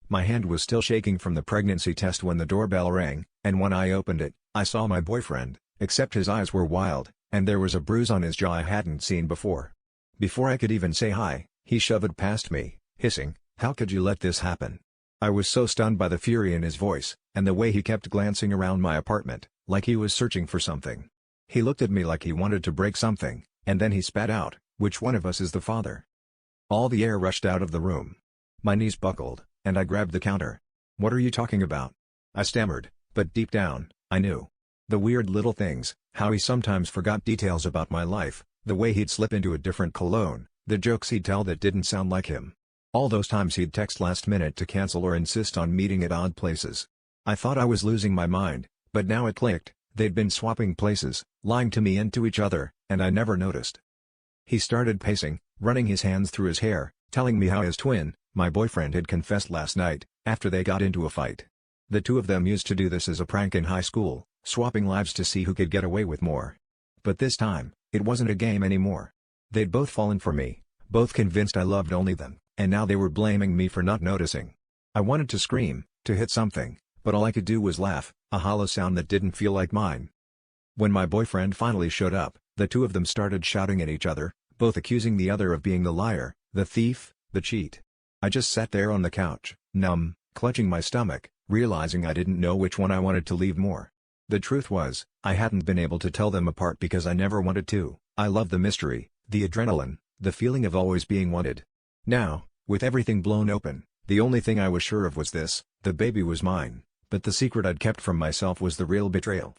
My hand was still shaking from the pregnancy test when the doorbell rang, and when I opened it, I saw my boyfriend, except his eyes were wild, and there was a bruise on his jaw I hadn't seen before. Before I could even say hi, he shoved past me, hissing, "How could you let this happen?" I was so stunned by the fury in his voice, and the way he kept glancing around my apartment, like he was searching for something. He looked at me like he wanted to break something, and then he spat out, "Which one of us is the father?" All the air rushed out of the room. My knees buckled, and I grabbed the counter. "What are you talking about?" I stammered, but deep down, I knew. The weird little things, how he sometimes forgot details about my life, the way he'd slip into a different cologne, the jokes he'd tell that didn't sound like him. All those times he'd text last minute to cancel or insist on meeting at odd places. I thought I was losing my mind, but now it clicked, they'd been swapping places, lying to me and to each other, and I never noticed. He started pacing, running his hands through his hair, telling me how his twin, my boyfriend, had confessed last night, after they got into a fight. The two of them used to do this as a prank in high school, swapping lives to see who could get away with more. But this time, it wasn't a game anymore. They'd both fallen for me, both convinced I loved only them, and now they were blaming me for not noticing. I wanted to scream, to hit something, but all I could do was laugh, a hollow sound that didn't feel like mine. When my boyfriend finally showed up, the two of them started shouting at each other, both accusing the other of being the liar, the thief, the cheat. I just sat there on the couch, numb, clutching my stomach, realizing I didn't know which one I wanted to leave more. The truth was, I hadn't been able to tell them apart because I never wanted to. I loved the mystery, the adrenaline, the feeling of always being wanted. Now, with everything blown open, the only thing I was sure of was this: the baby was mine, but the secret I'd kept from myself was the real betrayal.